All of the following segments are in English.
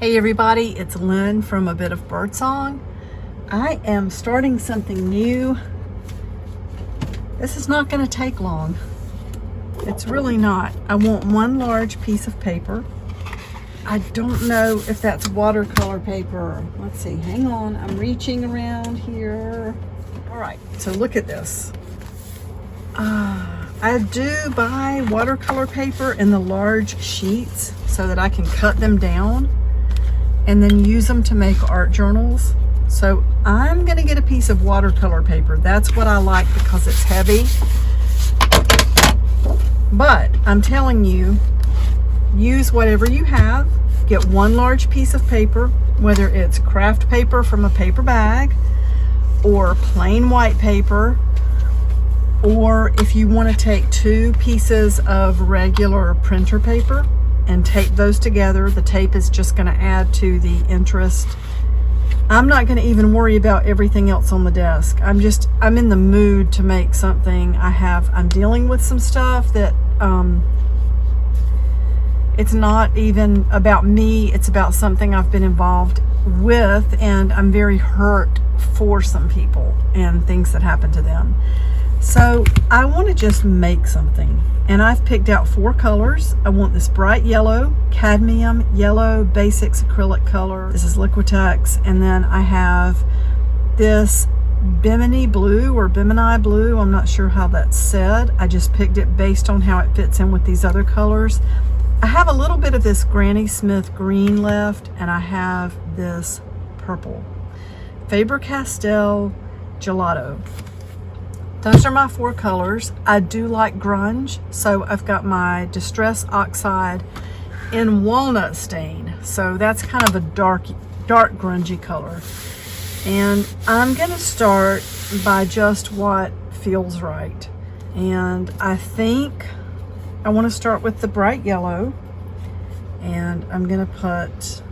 Hey everybody, it's Lynn from A Bit of Birdsong. I am starting something new. This is not going to take long. It's really not. I want one large piece of paper. I don't know if that's watercolor paper. Let's see, hang on, I'm reaching around here. All right, so look at this. I do buy watercolor paper in the large sheets so that I can cut them down and then use them to make art journals. So I'm gonna get a piece of watercolor paper. That's what I like because it's heavy. But I'm telling you, use whatever you have. Get one large piece of paper, whether it's craft paper from a paper bag or plain white paper, or if you want to take two pieces of regular printer paper and tape those together. The tape is just going to add to the interest. I'm not going to even worry about everything else on the desk. I'm in the mood to make something. I'm dealing with some stuff that it's not even about me, it's about something I've been involved with, and I'm very hurt for some people and things that happen to them. So I want to just make something, and I've picked out 4 colors. I want this bright yellow, cadmium yellow, basics acrylic color. This is Liquitex, and then I have this Bimini blue or Bimini blue. I'm not sure how that's said. I just picked it based on how it fits in with these other colors. I have a little bit of this Granny Smith green left, and I have this purple. Faber-Castell Gelato. Those are my 4 colors. I do like grunge, so I've got my Distress Oxide in walnut stain. So that's kind of a dark grungy color. And I'm gonna start by just what feels right. And I think I want to start with the bright yellow, and I'm gonna put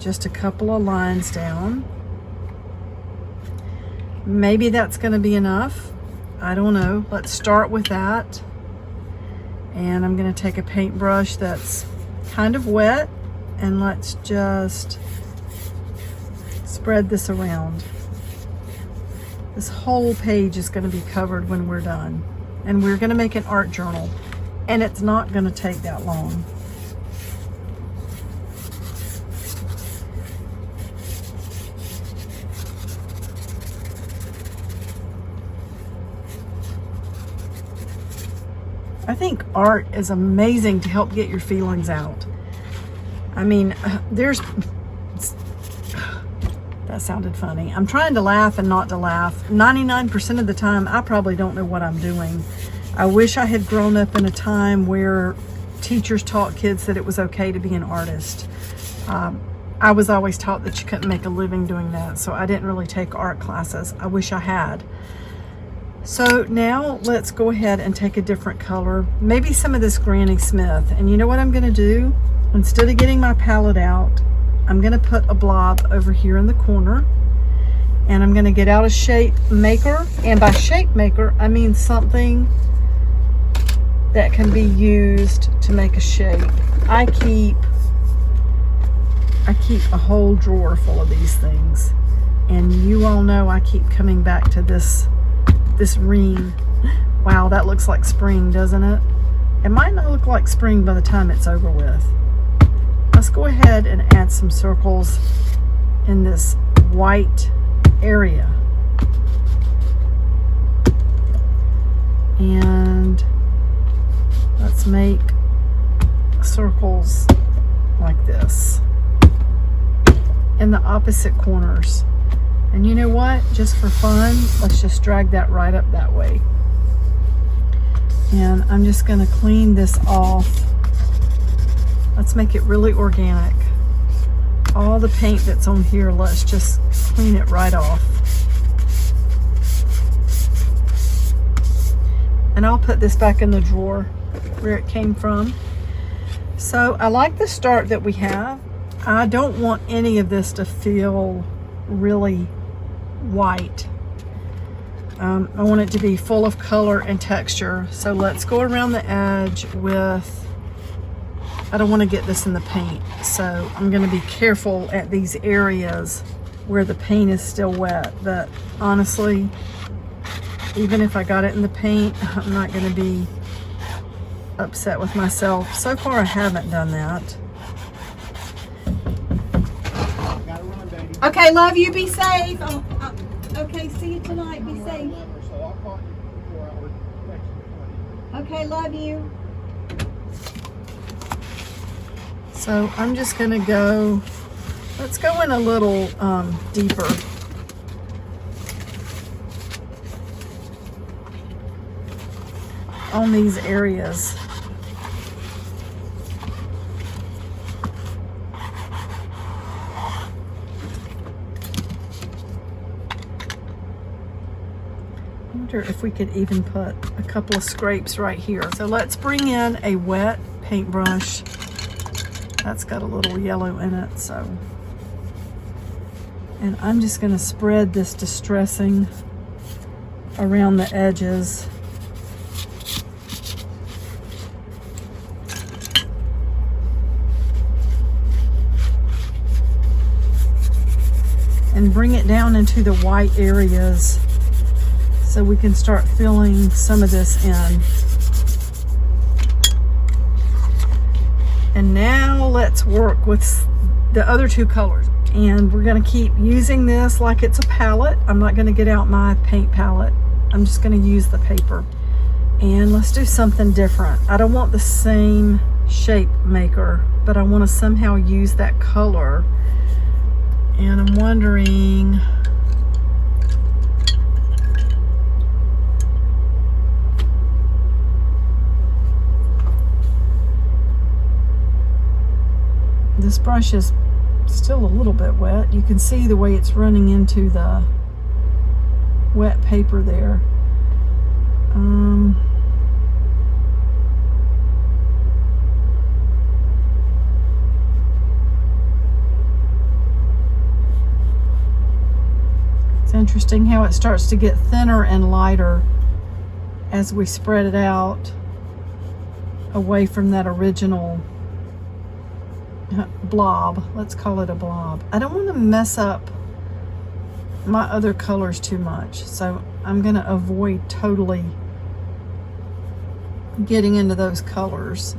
just a couple of lines down. Maybe that's gonna be enough. I don't know. Let's start with that. And I'm going to take a paintbrush that's kind of wet, and let's just spread this around. This whole page is going to be covered when we're done. And we're going to make an art journal, and it's not going to take that long. I think art is amazing to help get your feelings out. I mean, that sounded funny. I'm trying to laugh and not to laugh. 99% of the time, I probably don't know what I'm doing. I wish I had grown up in a time where teachers taught kids that it was okay to be an artist. I was always taught that you couldn't make a living doing that, so I didn't really take art classes. I wish I had. So now let's go ahead and take a different color, maybe some of this Granny Smith. And you know what I'm going to do? Instead of getting my palette out, I'm going to put a blob over here in the corner, and I'm going to get out a shape maker. And by shape maker, I mean something that can be used to make a shape. I keep a whole drawer full of these things, and you all know I keep coming back to this ring. Wow, that looks like spring, doesn't it? It might not look like spring by the time it's over with. Let's go ahead and add some circles in this white area. And let's make circles like this in the opposite corners. And you know what? Just for fun, let's just drag that right up that way. And I'm just going to clean this off. Let's make it really organic. All the paint that's on here, let's just clean it right off. And I'll put this back in the drawer where it came from. So I like the start that we have. I don't want any of this to feel really white. I want it to be full of color and texture. So let's go around the edge with I don't want to get this in the paint, so I'm going to be careful at these areas where the paint is still wet. But honestly, even if I got it in the paint, I'm not going to be upset with myself. So far I haven't done that. Gotta run, baby. Okay, love you, be safe. Oh, okay, see you tonight, be safe. So I'll call you before I would text you. Okay, love you. So I'm just gonna go, let's go in a little deeper. On these areas. I wonder if we could even put a couple of scrapes right here. So let's bring in a wet paintbrush. That's got a little yellow in it, so. And I'm just gonna spread this distressing around the edges. And bring it down into the white areas so we can start filling some of this in. And now let's work with the other two colors. And we're gonna keep using this like it's a palette. I'm not gonna get out my paint palette. I'm just gonna use the paper. And let's do something different. I don't want the same shape maker, but I wanna somehow use that color. And I'm wondering, this brush is still a little bit wet. You can see the way it's running into the wet paper there. It's interesting how it starts to get thinner and lighter as we spread it out away from that original blob. Let's call it a blob. I don't want to mess up my other colors too much, so I'm going to avoid totally getting into those colors,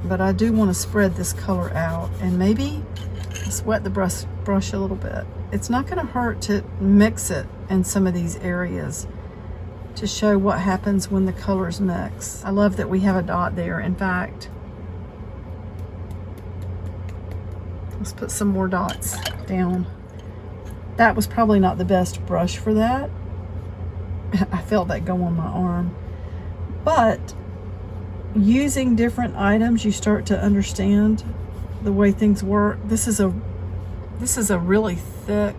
but I do want to spread this color out. And maybe let's wet the brush a little bit. It's not going to hurt to mix it in some of these areas to show what happens when the colors mix. I love that we have a dot there. In fact, let's put some more dots down. That was probably not the best brush for that. I felt that go on my arm. But using different items, you start to understand the way things work. This is a really thick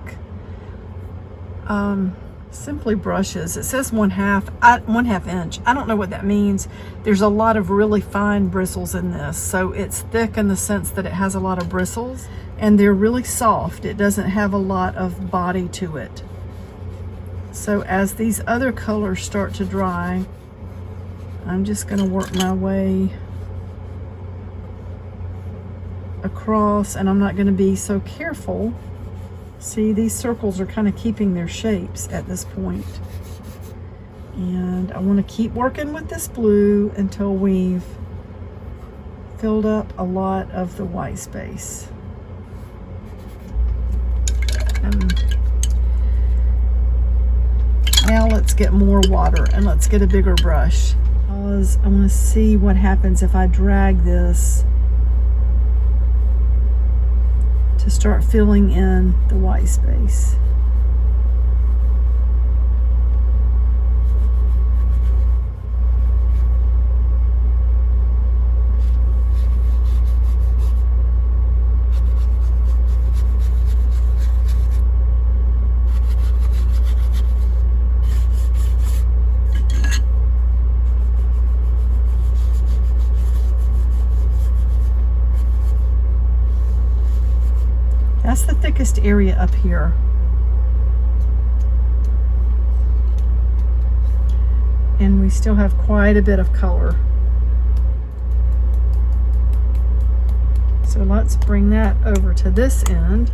Simply brushes. It says 1/2 inch. I don't know what that means. There's a lot of really fine bristles in this, so it's thick in the sense that it has a lot of bristles, and they're really soft. It doesn't have a lot of body to it. So as these other colors start to dry, I'm just going to work my way across, and I'm not going to be so careful. See, these circles are kind of keeping their shapes at this point. And I want to keep working with this blue until we've filled up a lot of the white space. Now let's get more water and let's get a bigger brush, because I want to see what happens if I drag this to start filling in the white space. That's the thickest area up here. And we still have quite a bit of color. So let's bring that over to this end.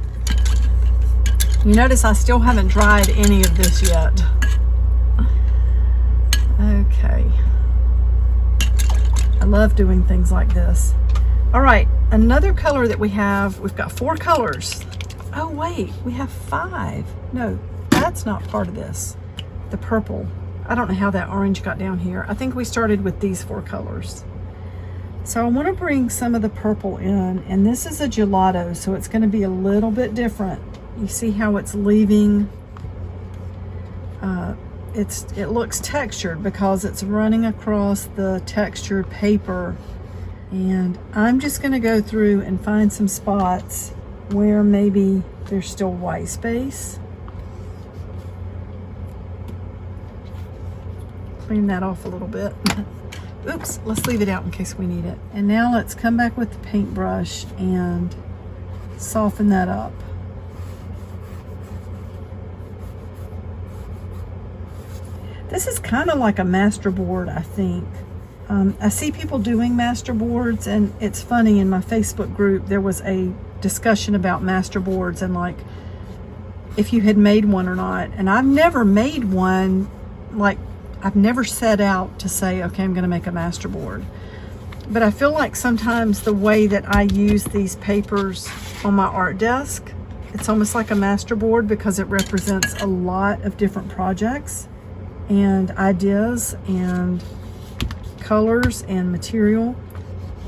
You notice I still haven't dried any of this yet. Okay. I love doing things like this. All right, another color that we've got 4 colors. Oh wait, we have 5. No, that's not part of this. The purple. I don't know how that orange got down here. I think we started with these 4 colors. So I want to bring some of the purple in, and this is a gelato, so it's going to be a little bit different. You see how it's leaving, it looks textured because it's running across the textured paper. And I'm just going to go through and find some spots where maybe there's still white space. Clean that off a little bit. Oops, let's leave it out in case we need it. And now let's come back with the paintbrush and soften that up. This is kind of like a masterboard, I think. I see people doing masterboards, and it's funny, in my Facebook group there was a discussion about masterboards and like if you had made one or not. And I've never made one. Like, I've never set out to say, okay, I'm going to make a masterboard. But I feel like sometimes the way that I use these papers on my art desk, it's almost like a masterboard because it represents a lot of different projects and ideas and colors and material.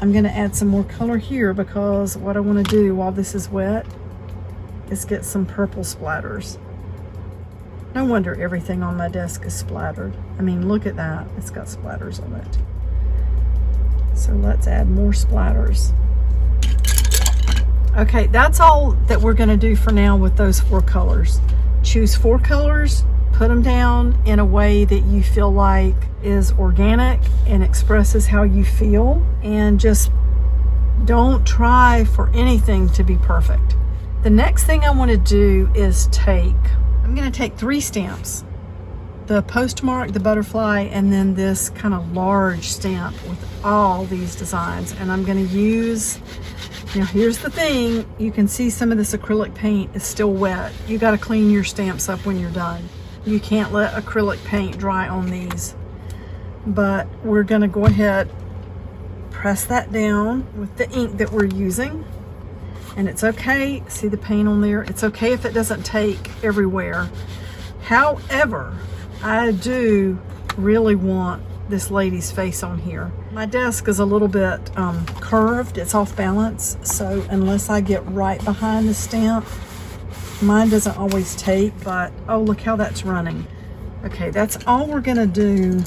I'm going to add some more color here because what I want to do while this is wet is get some purple splatters. No wonder everything on my desk is splattered. I mean, look at that. It's got splatters on it. So let's add more splatters. Okay, that's all that we're going to do for now with those 4 colors. Choose 4 colors, put them down in a way that you feel like is organic and expresses how you feel, and just don't try for anything to be perfect. The next thing I want to do is I'm going to take 3 stamps. The postmark, the butterfly, and then this kind of large stamp with all these designs. And I'm going to use, now here's the thing, you can see some of this acrylic paint is still wet. You got to clean your stamps up when you're done. You can't let acrylic paint dry on these. But we're going to go ahead, press that down with the ink that we're using. And it's okay, see the paint on there? It's okay if it doesn't take everywhere. However, I do really want this lady's face on here. My desk is a little bit curved, it's off balance, so unless I get right behind the stamp, mine doesn't always take. But oh, look how that's running. Okay, that's all we're gonna do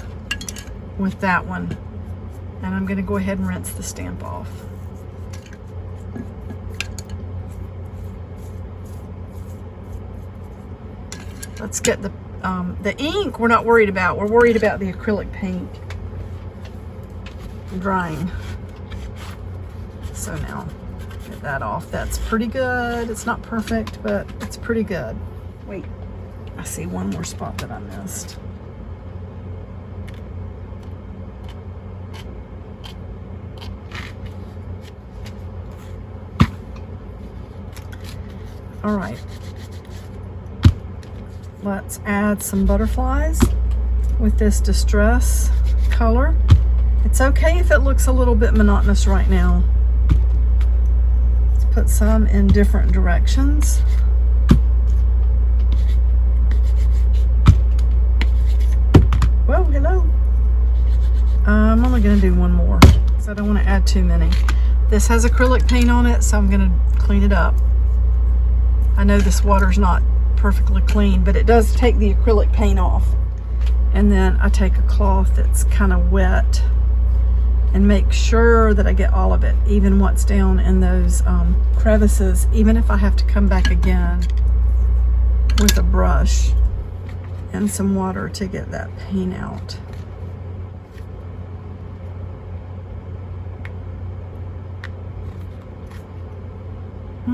with that one. And I'm gonna go ahead and rinse the stamp off. Let's get the ink we're not worried about. We're worried about the acrylic paint drying. So now, get that off. That's pretty good. It's not perfect, but it's pretty good. Wait, I see one more spot that I missed. All right. Let's add some butterflies with this distress color. It's okay if it looks a little bit monotonous right now. Let's put some in different directions. Whoa, hello. I'm only going to do one more because I don't want to add too many. This has acrylic paint on it, so I'm going to clean it up. I know this water's not perfectly clean, but it does take the acrylic paint off. And then I take a cloth that's kind of wet and make sure that I get all of it, even what's down in those crevices, even if I have to come back again with a brush and some water to get that paint out.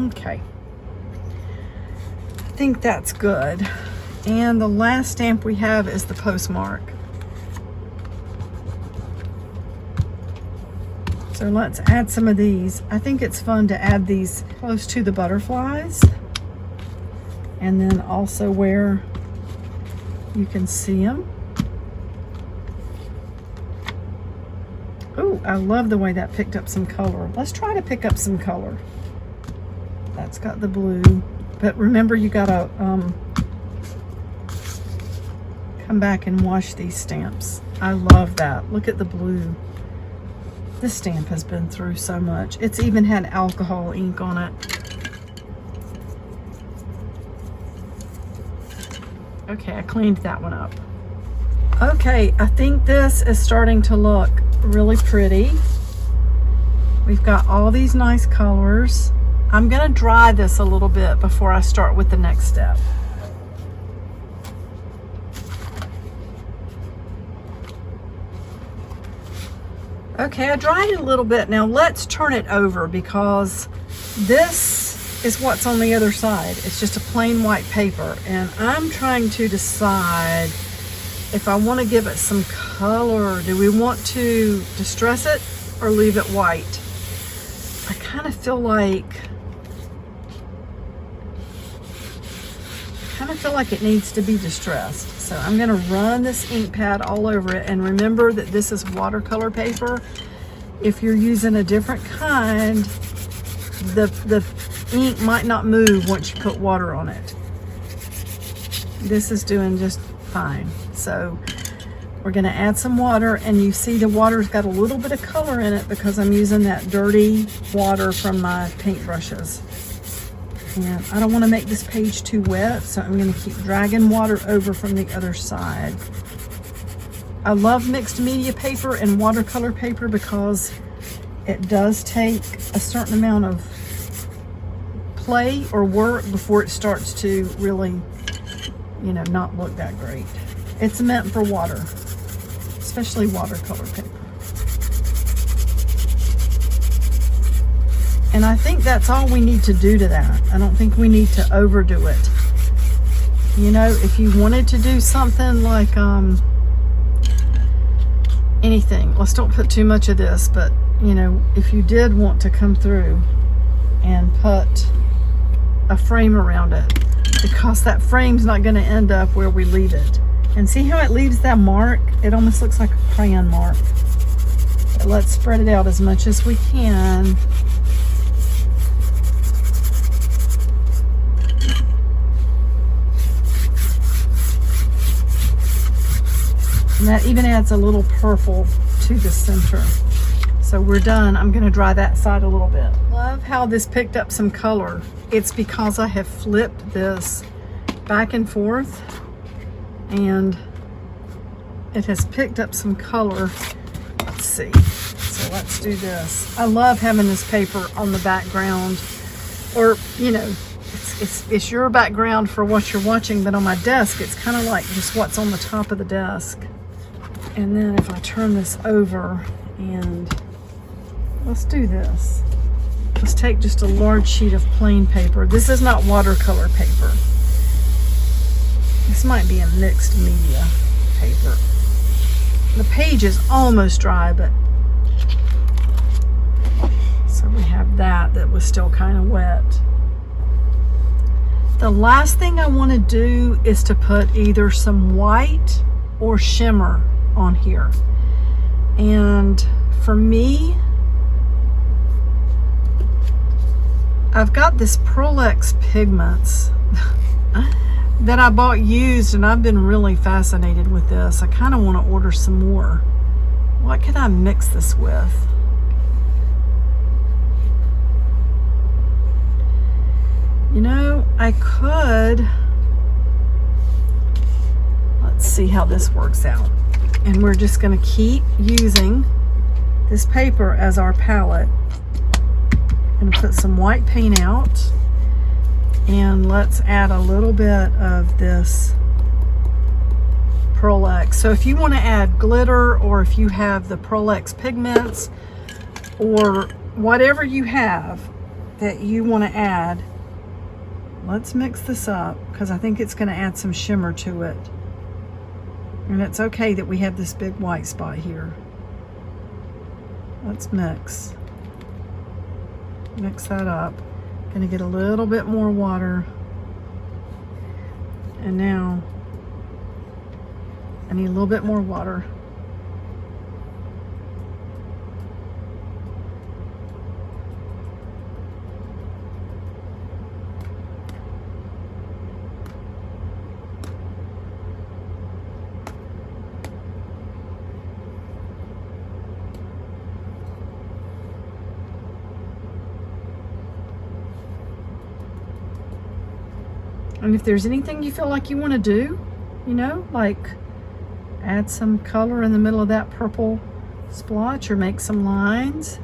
Okay. I think that's good. And the last stamp we have is the postmark. So let's add some of these. I think it's fun to add these close to the butterflies. And then also where you can see them. Oh, I love the way that picked up some color. Let's try to pick up some color. That's got the blue. But remember, you gotta come back and wash these stamps. I love that. Look at the blue. This stamp has been through so much. It's even had alcohol ink on it. Okay, I cleaned that one up. Okay, I think this is starting to look really pretty. We've got all these nice colors. I'm gonna dry this a little bit before I start with the next step. Okay, I dried it a little bit. Now let's turn it over because this is what's on the other side. It's just a plain white paper, and I'm trying to decide if I want to give it some color. Do we want to distress it or leave it white? I kind of feel like it needs to be distressed. So I'm going to run this ink pad all over it, and remember that this is watercolor paper. If you're using a different kind, the ink might not move once you put water on it. This is doing just fine. So we're going to add some water, and you see the water's got a little bit of color in it because I'm using that dirty water from my paint brushes. And I don't want to make this page too wet, so I'm going to keep dragging water over from the other side. I love mixed media paper and watercolor paper because it does take a certain amount of play or work before it starts to really, you know, not look that great. It's meant for water, especially watercolor paper. And I think that's all we need to do to that. I don't think we need to overdo it. You know, if you wanted to do something like anything, let's don't put too much of this, but you know, if you did want to come through and put a frame around it, because that frame's not going to end up where we leave it. And see how it leaves that mark? It almost looks like a crayon mark. But let's spread it out as much as we can. And that even adds a little purple to the center. So we're done. I'm going to dry that side a little bit. Love how this picked up some color. It's because I have flipped this back and forth, and it has picked up some color. Let's see. So let's do this. I love having this paper on the background, or you know, it's your background for what you're watching, but on my desk it's kind of like just what's on the top of the desk. And then if I turn this over, and let's do this. Let's take just a large sheet of plain paper. This is not watercolor paper. This might be a mixed media paper. The page is almost dry, but so we have that was still kind of wet. The last thing I want to do is to put either some white or shimmer on here. And for me, I've got this Pearl-Ex pigments that I bought used, and I've been really fascinated with this. I kind of want to order some more. What can I mix this with? You know, I could, let's see how this works out. And we're just going to keep using this paper as our palette. I'm going to put some white paint out, and let's add a little bit of this Pearl-Ex. So if you want to add glitter, or if you have the Pearl-Ex pigments, or whatever you have that you want to add, let's mix this up, because I think it's going to add some shimmer to it. And it's okay that we have this big white spot here. Let's mix that up. Gonna get a little bit more water. And now I need a little bit more water. And if there's anything you feel like you want to do, you know, like add some color in the middle of that purple splotch or make some lines.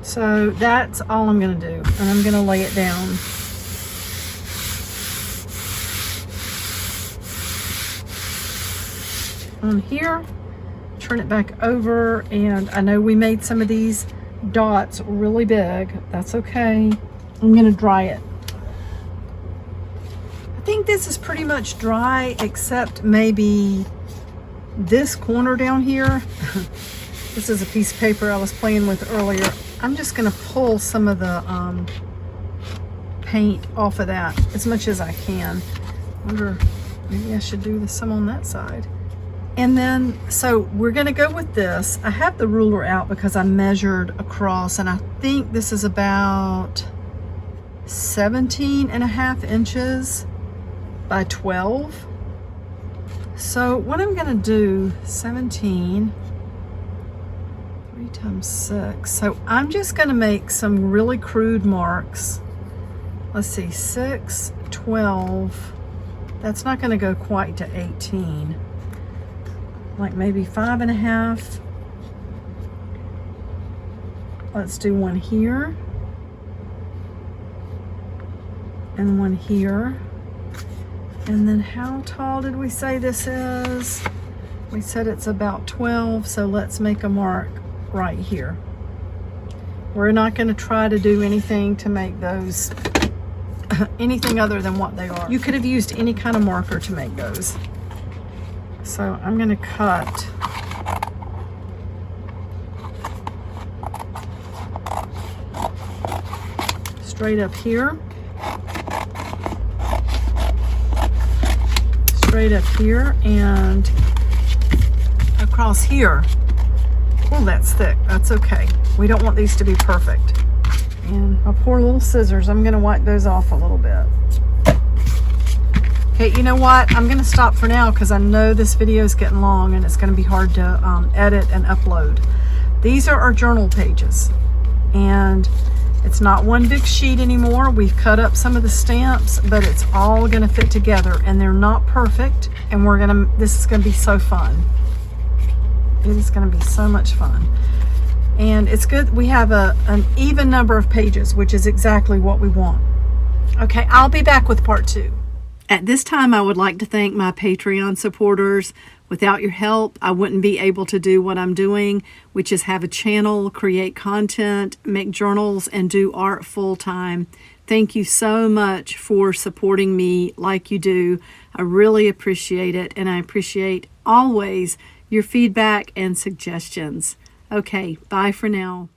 So that's all I'm going to do. And I'm going to lay it down. On here, turn it back over, and I know we made some of these dots really big. That's okay. I'm going to dry it. I think this is pretty much dry except maybe this corner down here. This is a piece of paper I was playing with earlier. I'm just going to pull some of the paint off of that as much as I can. I wonder, maybe I should do some on that side. And then, so we're gonna go with this. I have the ruler out because I measured across, and I think this is about 17.5 inches by 12. So what I'm gonna do, 17, 3 times 6. So I'm just gonna make some really crude marks. Let's see, 6, 12. That's not gonna go quite to 18. Like maybe 5.5. Let's do one here and one here. And then how tall did we say this is? We said it's about 12, so let's make a mark right here. We're not going to try to do anything to make those anything other than what they are. You could have used any kind of marker to make those. So I'm going to cut straight up here, straight up here, and across here. Oh, that's thick. That's okay. We don't want these to be perfect. And my poor little scissors, I'm going to wipe those off a little bit. Okay, you know what? I'm going to stop for now because I know this video is getting long and it's going to be hard to edit and upload. These are our journal pages, and it's not one big sheet anymore. We've cut up some of the stamps, but it's all going to fit together, and they're not perfect, and this is going to be so fun. It is going to be so much fun. And it's good we have an even number of pages, which is exactly what we want. Okay, I'll be back with part 2. At this time, I would like to thank my Patreon supporters. Without your help, I wouldn't be able to do what I'm doing, which is have a channel, create content, make journals, and do art full time. Thank you so much for supporting me like you do. I really appreciate it, and I appreciate always your feedback and suggestions. Okay, bye for now.